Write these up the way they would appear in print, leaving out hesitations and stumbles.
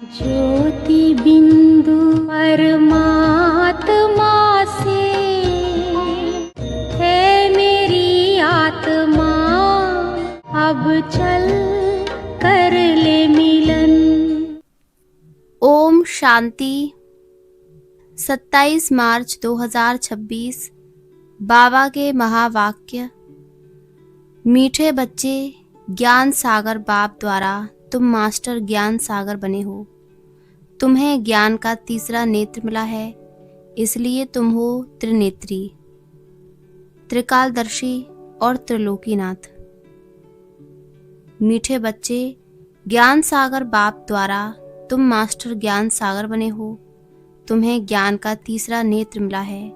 ज्योति बिंदु परमात्मा से है मेरी आत्मा, अब चल कर ले मिलन। ओम शांति। 27 मार्च 2026 बाबा के महावाक्य। मीठे बच्चे, ज्ञान सागर बाप द्वारा तुम मास्टर ज्ञान सागर बने हो। तुम्हें ज्ञान का तीसरा नेत्र मिला है, इसलिए तुम हो त्रिनेत्री, त्रिकालदर्शी और त्रिलोकीनाथ। मीठे बच्चे, ज्ञान सागर बाप द्वारा तुम मास्टर ज्ञान सागर बने हो। तुम्हें ज्ञान का तीसरा नेत्र मिला है,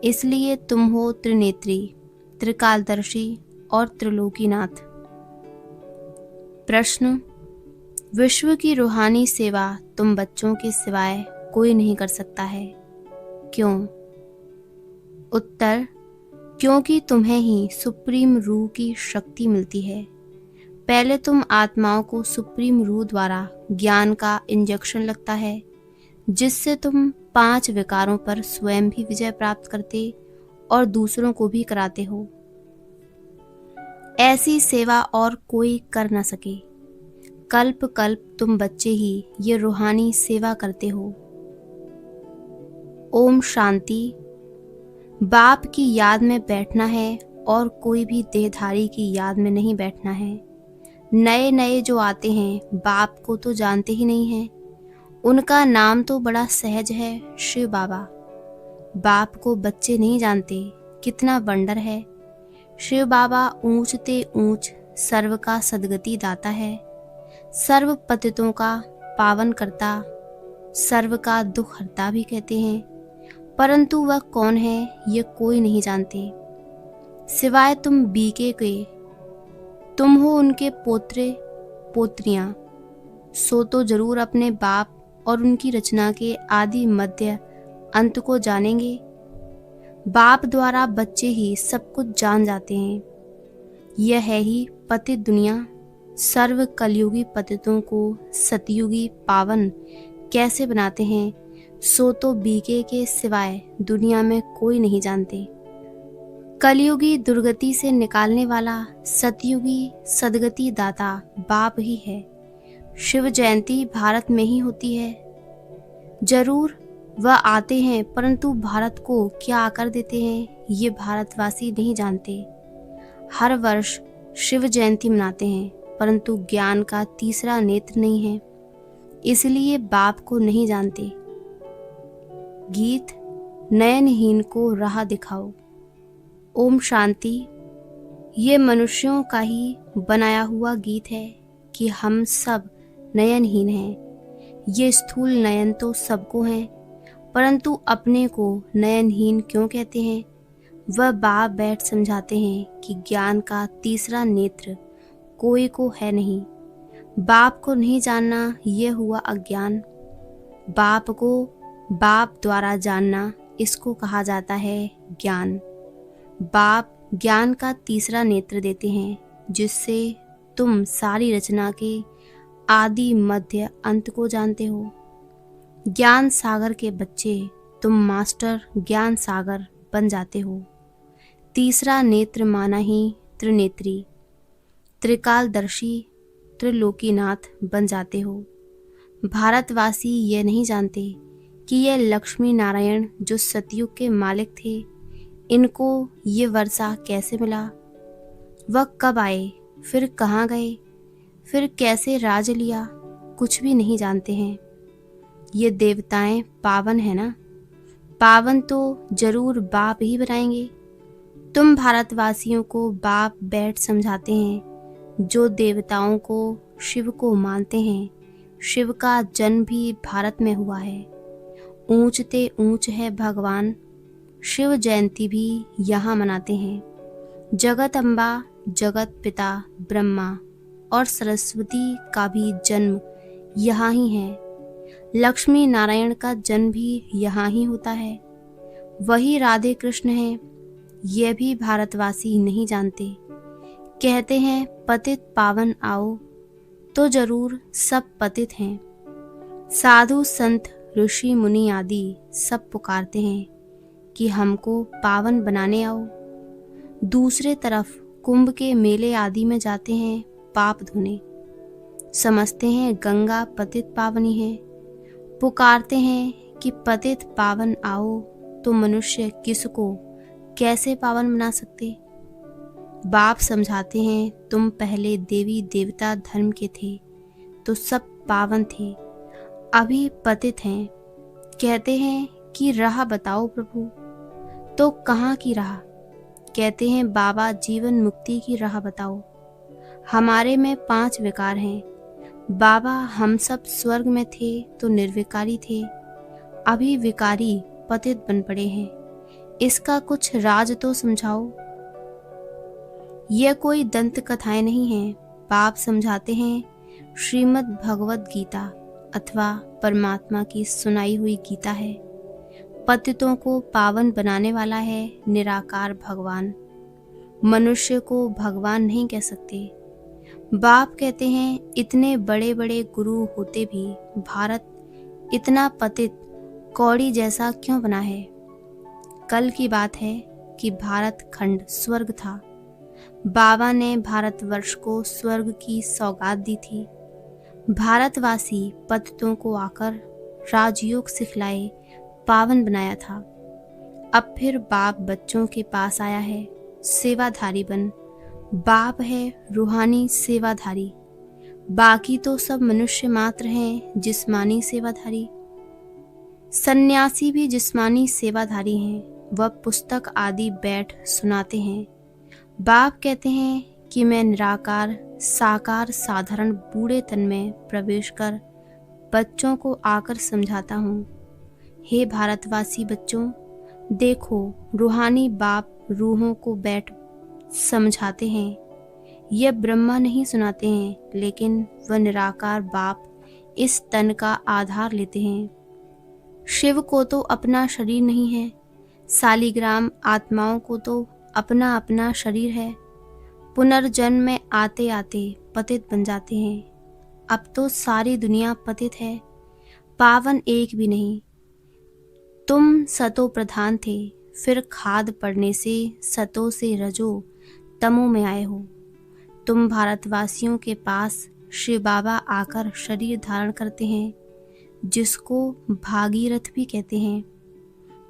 इसलिए तुम हो त्रिनेत्री, त्रिकालदर्शी और त्रिलोकीनाथ। प्रश्न: विश्व की रूहानी सेवा तुम बच्चों के सिवाय कोई नहीं कर सकता है, क्यों? उत्तर: क्योंकि तुम्हें ही सुप्रीम रूह की शक्ति मिलती है। पहले तुम आत्माओं को सुप्रीम रूह द्वारा ज्ञान का इंजेक्शन लगता है, जिससे तुम 5 विकारों पर स्वयं भी विजय प्राप्त करते और दूसरों को भी कराते हो। ऐसी सेवा और कोई कर न सके। कल्प कल्प तुम बच्चे ही ये रूहानी सेवा करते हो। ओम शांति। बाप की याद में बैठना है और कोई भी देहधारी की याद में नहीं बैठना है। नए नए जो आते हैं बाप को तो जानते ही नहीं हैं। उनका नाम तो बड़ा सहज है, शिव बाबा। बाप को बच्चे नहीं जानते, कितना वंडर है। शिव बाबा ऊंचते ऊंच सर्व का सदगति दाता है, सर्व पतितों का पावन करता, सर्व का दुख हरता भी कहते हैं, परंतु वह कौन है ये कोई नहीं जानते सिवाय तुम बीके के। तुम हो उनके पोत्रे पोत्रियां, सो तो जरूर अपने बाप और उनकी रचना के आदि मध्य अंत को जानेंगे। बाप द्वारा बच्चे ही सब कुछ जान जाते हैं। यह है ही पतित दुनिया। सर्व कलयुगी पतितों को सतयुगी पावन कैसे बनाते हैं, सो तो बीके के सिवाय दुनिया में कोई नहीं जानते। कलयुगी दुर्गति से निकालने वाला सतयुगी सदगति दाता बाप ही है। शिव जयंती भारत में ही होती है। जरूर वह आते हैं, परंतु भारत को क्या आकर देते हैं ये भारतवासी नहीं जानते। हर वर्ष शिव जयंती मनाते हैं, परंतु ज्ञान का तीसरा नेत्र नहीं है, इसलिए बाप को नहीं जानते। गीत: नयनहीन को राह दिखाओ। ओम शांति। ये मनुष्यों का ही बनाया हुआ गीत है कि हम सब नयनहीन हैं। ये स्थूल नयन तो सबको हैं, परंतु अपने को नयनहीन क्यों कहते हैं? वह बाप बैठ समझाते हैं कि ज्ञान का तीसरा नेत्र कोई को है नहीं। बाप को नहीं जानना यह हुआ अज्ञान। बाप को बाप द्वारा जानना, इसको कहा जाता है ज्ञान। बाप ज्ञान का तीसरा नेत्र देते हैं, जिससे तुम सारी रचना के आदि मध्य अंत को जानते हो। ज्ञान सागर के बच्चे, तुम मास्टर ज्ञान सागर बन जाते हो। तीसरा नेत्र माना ही त्रिनेत्री, त्रिकालदर्शी, त्रिलोकीनाथ बन जाते हो। भारतवासी ये नहीं जानते कि ये लक्ष्मी नारायण जो सतयुग के मालिक थे, इनको ये वर्षा कैसे मिला, वह कब आए, फिर कहाँ गए, फिर कैसे राज लिया, कुछ भी नहीं जानते हैं। ये देवताएं पावन है ना, पावन तो जरूर बाप ही बनाएंगे। तुम भारतवासियों को बाप बैठ समझाते हैं। जो देवताओं को शिव को मानते हैं, शिव का जन्म भी भारत में हुआ है। ऊंचते ऊंच है भगवान, शिव जयंती भी यहाँ मनाते हैं। जगत अम्बा, जगत पिता ब्रह्मा और सरस्वती का भी जन्म यहाँ ही है। लक्ष्मी नारायण का जन्म भी यहाँ ही होता है। वही राधे कृष्ण हैं, यह भी भारतवासी नहीं जानते। कहते हैं पतित पावन आओ, तो जरूर सब पतित हैं। साधु संत ऋषि मुनि आदि सब पुकारते हैं कि हमको पावन बनाने आओ। दूसरे तरफ कुंभ के मेले आदि में जाते हैं पाप धोने। समझते हैं गंगा पतित पावनी है। पुकारते हैं कि पतित पावन आओ, तो मनुष्य किसको कैसे पावन बना सकते। बाप समझाते हैं तुम पहले देवी देवता धर्म के थे तो सब पावन थे, अभी पतित हैं। कहते हैं कि राह बताओ प्रभु, तो कहाँ की राह। कहते हैं बाबा जीवन मुक्ति की राह बताओ। हमारे में 5 विकार हैं। बाबा हम सब स्वर्ग में थे तो निर्विकारी थे, अभी विकारी पतित बन पड़े हैं। इसका कुछ राज तो समझाओ। यह कोई दंत कथाएं नहीं हैं। बाप समझाते हैं श्रीमद् भगवत गीता अथवा परमात्मा की सुनाई हुई गीता है। पतितों को पावन बनाने वाला है निराकार भगवान। मनुष्य को भगवान नहीं कह सकते। बाप कहते हैं इतने बड़े बड़े गुरु होते भी भारत इतना पतित कौड़ी जैसा क्यों बना है। कल की बात है कि भारत खंड स्वर्ग था। बाबा ने भारतवर्ष को स्वर्ग की सौगात दी थी। भारतवासी पतितों को आकर राजयोग सिखलाए पावन बनाया था। अब फिर बाप बच्चों के पास आया है सेवाधारी बन। बाप है रूहानी सेवाधारी, बाकी तो सब मनुष्य मात्र हैं जिस्मानी सेवाधारी। सन्यासी भी जिस्मानी सेवाधारी हैं, वह पुस्तक आदि बैठ सुनाते हैं। बाप कहते हैं कि मैं निराकार साकार साधारण बूढ़े तन में प्रवेश कर बच्चों को आकर समझाता हूँ। हे भारतवासी बच्चों, देखो रूहानी बाप रूहों को बैठ समझाते हैं। यह ब्रह्मा नहीं सुनाते हैं, लेकिन वह निराकार बाप इस तन का आधार लेते हैं। शिव को तो अपना शरीर नहीं है, सालिग्राम आत्माओं को तो अपना अपना शरीर है। पुनर्जन्म में आते आते पतित बन जाते हैं। अब तो सारी दुनिया पतित है, पावन एक भी नहीं। तुम सतो प्रधान थे, फिर खाद पड़ने से सतो से रजो तमो में आए हो। तुम भारतवासियों के पास शिव बाबा आकर शरीर धारण करते हैं, जिसको भागीरथ भी कहते हैं।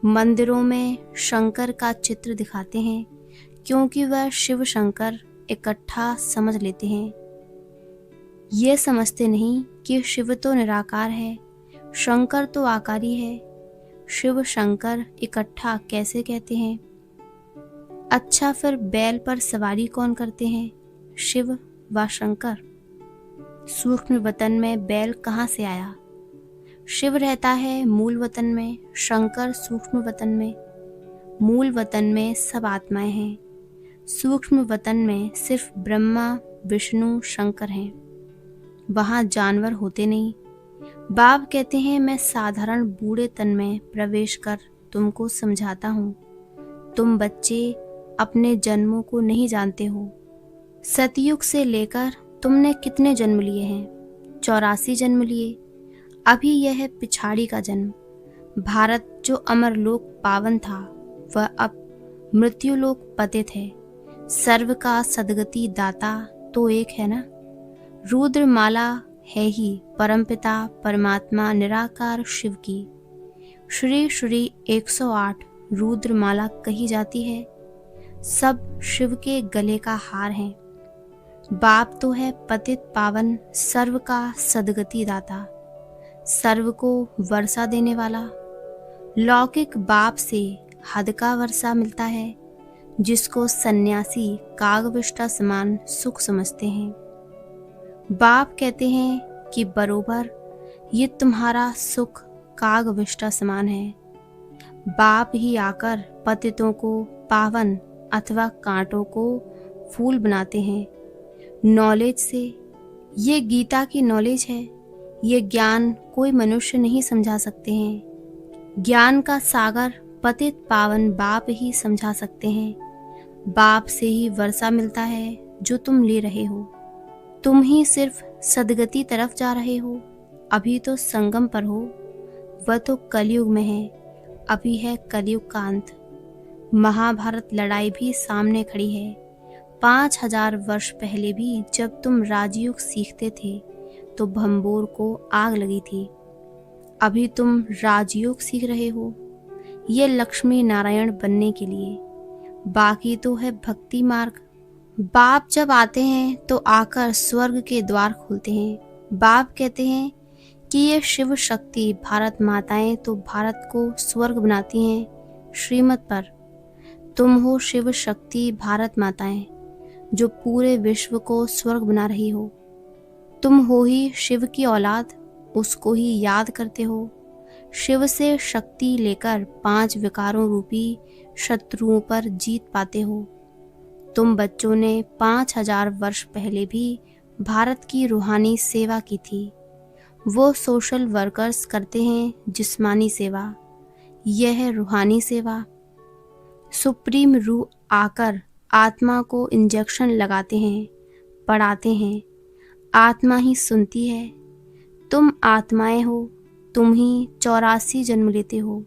मंदिरों में शंकर का चित्र दिखाते हैं, क्योंकि वह शिव शंकर इकट्ठा समझ लेते हैं। ये समझते नहीं कि शिव तो निराकार है, शंकर तो आकारी है। शिव शंकर इकट्ठा कैसे कहते हैं। अच्छा, फिर बैल पर सवारी कौन करते हैं, शिव व शंकर। सूक्ष्म वतन में बैल कहाँ से आया। शिव रहता है मूल वतन में, शंकर सूक्ष्म वतन में। मूल वतन में सब आत्माएं हैं, सूक्ष्म वतन में सिर्फ ब्रह्मा विष्णु शंकर हैं। वहाँ जानवर होते नहीं। बाप कहते हैं मैं साधारण बूढ़े तन में प्रवेश कर तुमको समझाता हूँ। तुम बच्चे अपने जन्मों को नहीं जानते हो। सतयुग से लेकर तुमने कितने जन्म लिए हैं, 84 जन्म लिए। अभी यह है पिछाड़ी का जन्म। भारत जो अमरलोक पावन था, वह अब मृत्युलोक पतित है। सर्व का सदगति दाता तो एक है ना। रुद्रमाला है ही परमपिता परमात्मा निराकार शिव की। श्री श्री 108 रुद्रमाला कही जाती है। सब शिव के गले का हार है। बाप तो है पतित पावन सर्व का सदगति दाता, सर्व को वर्षा देने वाला। लौकिक बाप से हद का वर्षा मिलता है, जिसको सन्यासी कागविष्टा समान सुख समझते हैं। बाप कहते हैं कि बरोबर ये तुम्हारा सुख कागविष्टा समान है। बाप ही आकर पतितों को पावन अथवा कांटों को फूल बनाते हैं। नॉलेज से, ये गीता की नॉलेज है। ये ज्ञान कोई मनुष्य नहीं समझा सकते हैं। ज्ञान का सागर पतित पावन बाप ही समझा सकते हैं। बाप से ही वर्षा मिलता है जो तुम ले रहे हो। तुम ही सिर्फ सदगति तरफ जा रहे हो, अभी तो संगम पर हो, वह तो कलयुग में है, अभी है कलयुग का अंत। महाभारत लड़ाई भी सामने खड़ी है। 5000 वर्ष पहले भी जब तुम राजयोग सीखते थे तो भंबोर को आग लगी थी। अभी तुम राजयोग सीख रहे हो, ये लक्ष्मी नारायण बनने के लिए। बाकी तो है भक्ति मार्ग। बाप जब आते हैं तो आकर स्वर्ग के द्वार खोलते हैं। बाप कहते हैं कि ये शिव शक्ति भारत माताएं तो भारत को स्वर्ग बनाती हैं श्रीमत पर। तुम हो शिव शक्ति भारत माताएं जो पूरे विश्व को स्वर्ग बना रही हो। तुम हो ही शिव की औलाद, उसको ही याद करते हो। शिव से शक्ति लेकर 5 विकारों रूपी शत्रुओं पर जीत पाते हो। तुम बच्चों ने 5000 वर्ष पहले भी भारत की रूहानी सेवा की थी। वो सोशल वर्कर्स करते हैं जिस्मानी सेवा, यह है रूहानी सेवा। सुप्रीम रूह आकर आत्मा को इंजेक्शन लगाते हैं, पढ़ाते हैं। आत्मा ही सुनती है। तुम आत्माएं हो, तुम ही 84 जन्म लेते हो।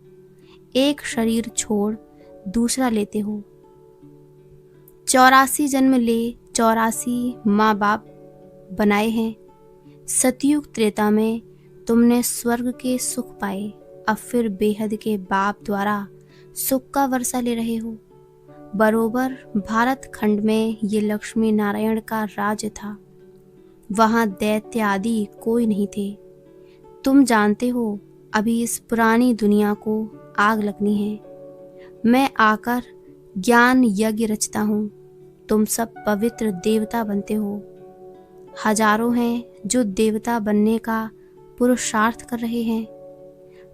एक शरीर छोड़ दूसरा लेते हो। 84 जन्म ले 84 माँ बाप बनाए हैं। सतयुग त्रेता में तुमने स्वर्ग के सुख पाए, अब फिर बेहद के बाप द्वारा सुख का वर्षा ले रहे हो। बरोबर भारत खंड में ये लक्ष्मी नारायण का राज्य था। वहाँ दैत्य आदि कोई नहीं थे। तुम जानते हो अभी इस पुरानी दुनिया को आग लगनी है। मैं आकर ज्ञान यज्ञ रचता हूँ। तुम सब पवित्र देवता बनते हो। हजारों हैं जो देवता बनने का पुरुषार्थ कर रहे हैं।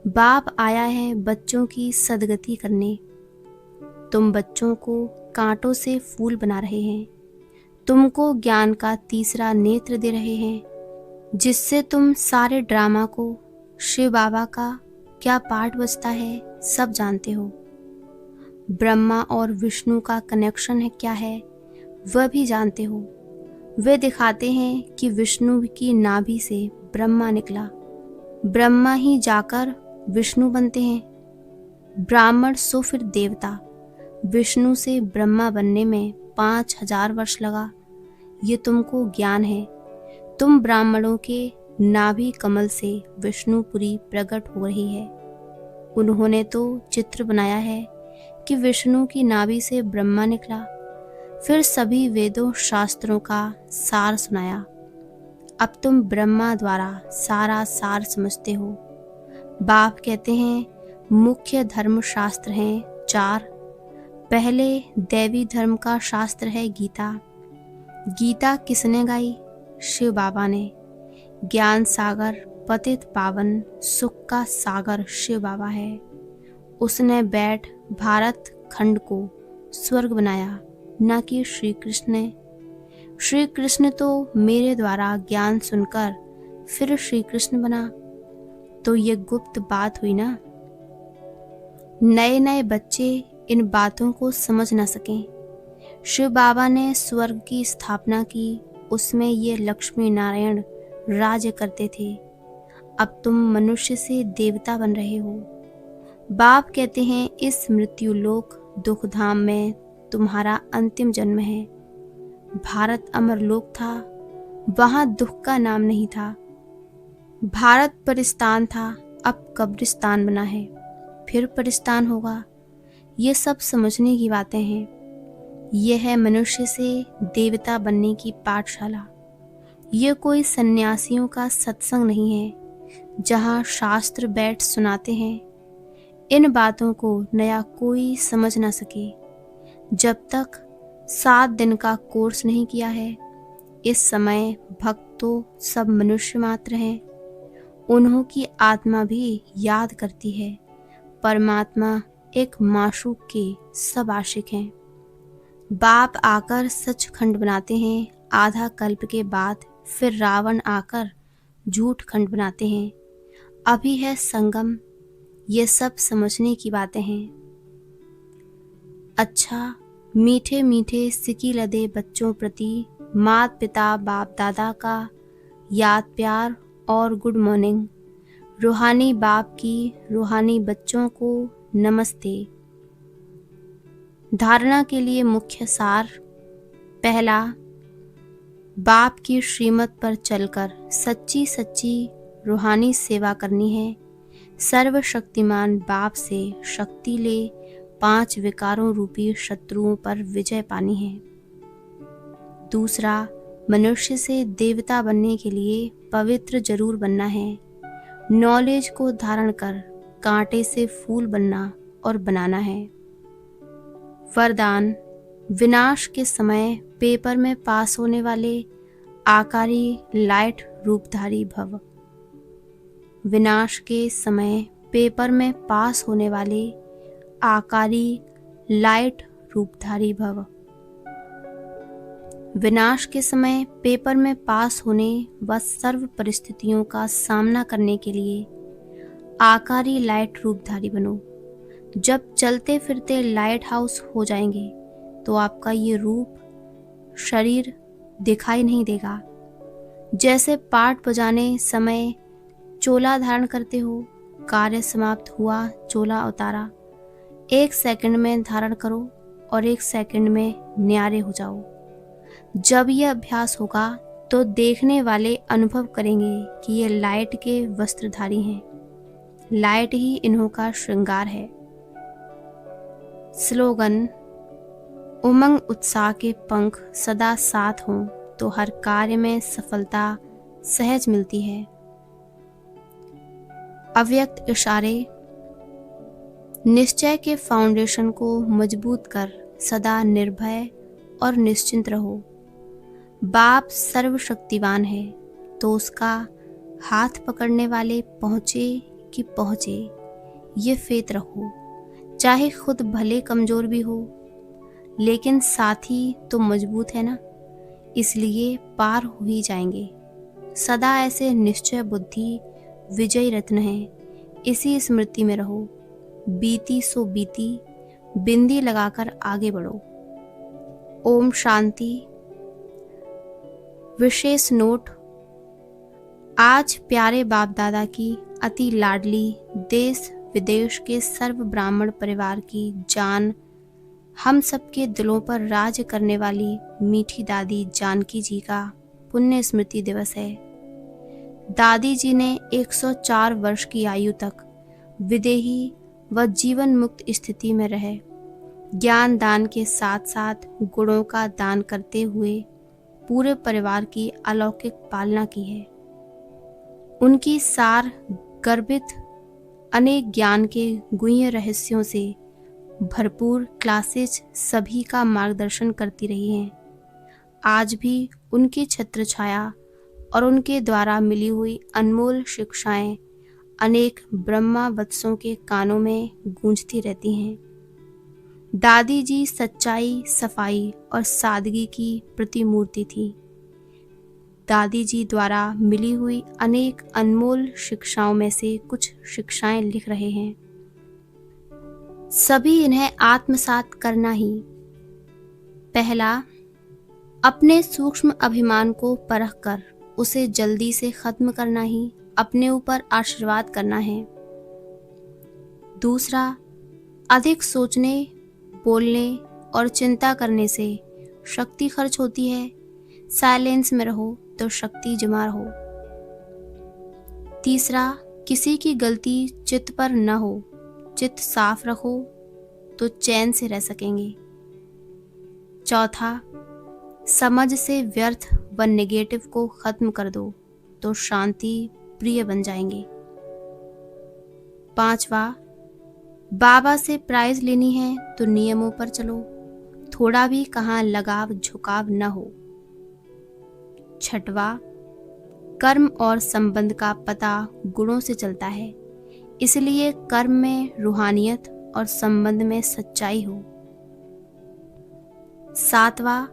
बाप आया है बच्चों की सदगति करने। तुम बच्चों को कांटों से फूल बना रहे हैं। तुमको ज्ञान का तीसरा नेत्र दे रहे हैं, जिससे तुम सारे ड्रामा को शिव बाबा का क्या पार्ट बजता है सब जानते हो। ब्रह्मा और विष्णु का कनेक्शन है क्या है वह भी जानते हो। वे दिखाते हैं कि विष्णु की नाभि से ब्रह्मा निकला, ब्रह्मा ही जाकर विष्णु बनते हैं। ब्राह्मण सो फिर देवता। विष्णु से ब्रह्मा बनने में 5000 वर्ष लगा। ये तुमको ज्ञान है। तुम ब्राह्मणों के नाभि कमल से विष्णुपुरी प्रकट हो रही है। उन्होंने तो चित्र बनाया है कि विष्णु की नाभि से ब्रह्मा निकला, फिर सभी वेदों शास्त्रों का सार सुनाया। अब तुम ब्रह्मा द्वारा सारा सार समझते हो। बाप कहते हैं मुख्य धर्म शास्त्र हैं 4। पहले दैवी धर्म का शास्त्र है गीता। गीता किसने गाई? शिव बाबा ने। ज्ञान सागर पतित पावन सुख का सागर शिव बाबा है। उसने बैठ भारत खंड को स्वर्ग बनाया, न कि श्री कृष्ण ने। श्री कृष्ण तो मेरे द्वारा ज्ञान सुनकर फिर श्री कृष्ण बना। तो ये गुप्त बात हुई ना। नए नए बच्चे इन बातों को समझ न सकें। शिव बाबा ने स्वर्ग की स्थापना की, उसमें ये लक्ष्मी नारायण राज्य करते थे। अब तुम मनुष्य से देवता बन रहे हो। बाप कहते हैं इस मृत्यु लोक दुख धाम में तुम्हारा अंतिम जन्म है। भारत अमर लोक था, वहां दुख का नाम नहीं था। भारत परिस्तान था, अब कब्रिस्तान बना है, फिर परिस्तान होगा। ये सब समझने की बातें हैं। यह है मनुष्य से देवता बनने की पाठशाला। ये कोई सन्यासियों का सत्संग नहीं है जहाँ शास्त्र बैठ सुनाते हैं। इन बातों को नया कोई समझ ना सके जब तक 7 दिन का कोर्स नहीं किया है। इस समय भक्त तो सब मनुष्य मात्र हैं। उन्हों की आत्मा भी याद करती है। परमात्मा एक माशूक के सब आशिक हैं। बाप आकर सचखंड बनाते हैं। आधा कल्प के बाद फिर रावण आकर झूठ खंड बनाते हैं। अभी है संगम। ये सब समझने की बातें हैं। अच्छा, मीठे मीठे सिकी लदे बच्चों प्रति मात पिता बाप दादा का याद प्यार और गुड मॉर्निंग। रूहानी बाप की रूहानी बच्चों को नमस्ते। धारणा के लिए मुख्य सार। पहला, बाप की श्रीमत पर चलकर सच्ची सच्ची रूहानी सेवा करनी है। सर्वशक्तिमान बाप से शक्ति ले 5 विकारों रूपी शत्रुओं पर विजय पानी है। दूसरा, मनुष्य से देवता बनने के लिए पवित्र जरूर बनना है। नॉलेज को धारण कर कांटे से फूल बनना और बनाना है। वरदान, विनाश के समय पेपर में पास होने वाले आकारी लाइट रूपधारी भव। विनाश के समय पेपर में पास होने वाले आकारी लाइट रूपधारी भव। विनाश के समय पेपर में पास होने व सर्व परिस्थितियों का सामना करने के लिए आकारी लाइट रूपधारी बनो। जब चलते फिरते लाइट हाउस हो जाएंगे तो आपका ये रूप शरीर दिखाई नहीं देगा। जैसे पाठ बजाने समय चोला धारण करते हो, कार्य समाप्त हुआ चोला उतारा, 1 सेकंड में धारण करो और 1 सेकंड में न्यारे हो जाओ। जब यह अभ्यास होगा तो देखने वाले अनुभव करेंगे कि ये लाइट के वस्त्रधारी हैं। लाइट ही इन्हों का श्रृंगार है। स्लोगन, उमंग उत्साह के पंख सदा साथ हों तो हर कार्य में सफलता सहज मिलती है। अव्यक्त इशारे, निश्चय के फाउंडेशन को मजबूत कर सदा निर्भय और निश्चिंत रहो। बाप सर्वशक्तिवान है तो उसका हाथ पकड़ने वाले पहुँचे कि पहुँचे, ये फेत रहो। चाहे खुद भले कमज़ोर भी हो लेकिन साथी तो मजबूत है ना, इसलिए पार हो ही जाएंगे। सदा ऐसे निश्चय बुद्धि विजयी रत्न है, इसी स्मृति में रहो। बीती सो बीती, बिंदी लगाकर आगे बढ़ो। ओम शांति। विशेष नोट, आज प्यारे बाप दादा की अति लाडली देश विदेश के सर्व ब्राह्मण परिवार की जान, हम सबके दिलों पर राज करने वाली मीठी दादी जानकी जी का पुण्य स्मृति दिवस है। दादी जी ने 104 वर्ष की आयु तक विदेही व जीवन मुक्त स्थिति में रहे ज्ञान दान के साथ साथ गुणों का दान करते हुए पूरे परिवार की अलौकिक पालना की है। उनकी सार गर्भित अनेक ज्ञान के गुह्य रहस्यों से भरपूर क्लासेज सभी का मार्गदर्शन करती रही हैं। आज भी उनकी छत्र छाया और उनके द्वारा मिली हुई अनमोल शिक्षाएं अनेक ब्रह्मा वत्सों के कानों में गूंजती रहती हैं। दादी जी सच्चाई, सफाई और सादगी की प्रतिमूर्ति थी। दादी जी द्वारा मिली हुई अनेक अनमोल शिक्षाओं में से कुछ शिक्षाएं लिख रहे हैं। सभी इन्हें आत्मसात करना ही। पहला, अपने सूक्ष्म अभिमान को परख कर उसे जल्दी से खत्म करना ही अपने ऊपर आशीर्वाद करना है। दूसरा, अधिक सोचने, बोलने और चिंता करने से शक्ति खर्च होती है। साइलेंस में रहो तो शक्ति जमा हो। तीसरा, किसी की गलती चित्त पर न हो। चित्त साफ रखो तो चैन से रह सकेंगे। चौथा, समझ से व्यर्थ व नेगेटिव को खत्म कर दो तो शांति प्रिय बन जाएंगे। पांचवा, बाबा से प्राइज लेनी है तो नियमों पर चलो, थोड़ा भी कहाँ लगाव झुकाव न हो। छठवा, कर्म और संबंध का पता गुणों से चलता है, इसलिए कर्म में रूहानियत और संबंध में सच्चाई हो। सातवां,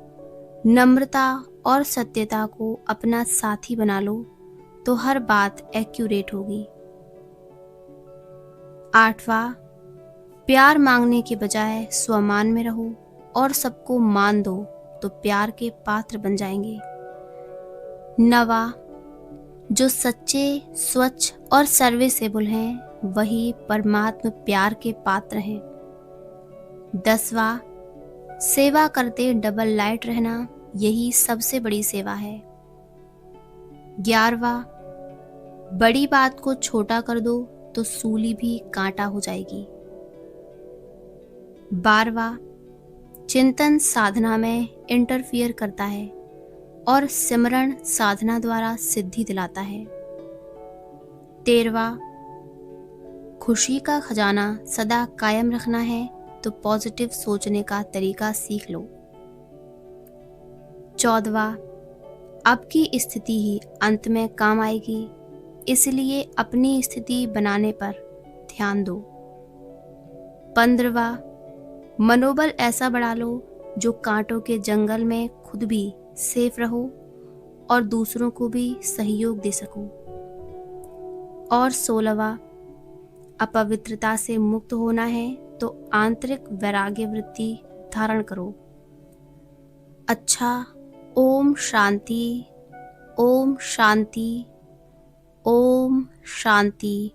नम्रता और सत्यता को अपना साथी बना लो तो हर बात एक्यूरेट होगी। आठवां, प्यार मांगने के बजाय स्वमान में रहो और सबको मान दो तो प्यार के पात्र बन जाएंगे। नवा, जो सच्चे, स्वच्छ और सर्विसेबल हैं वही परमात्मा प्यार के पात्र हैं। 10वां, सेवा करते डबल लाइट रहना, यही सबसे बड़ी सेवा है। 11वां, बड़ी बात को छोटा कर दो तो सूली भी कांटा हो जाएगी। 12वां, चिंतन साधना में इंटरफियर करता है और सिमरण साधना द्वारा सिद्धि दिलाता है। 13वां, खुशी का खजाना सदा कायम रखना है तो पॉजिटिव सोचने का तरीका सीख लो। 14वां, अब की स्थिति ही अंत में काम आएगी, इसलिए अपनी स्थिति बनाने पर ध्यान दो। 15वां, मनोबल ऐसा बढ़ा लो जो कांटों के जंगल में खुद भी सेफ रहो और दूसरों को भी सहयोग दे सको। और 16वां, अपवित्रता से मुक्त होना है तो आंतरिक वैराग्य वृत्ति धारण करो। अच्छा, ओम शांति, ओम शांति, ओम शांति।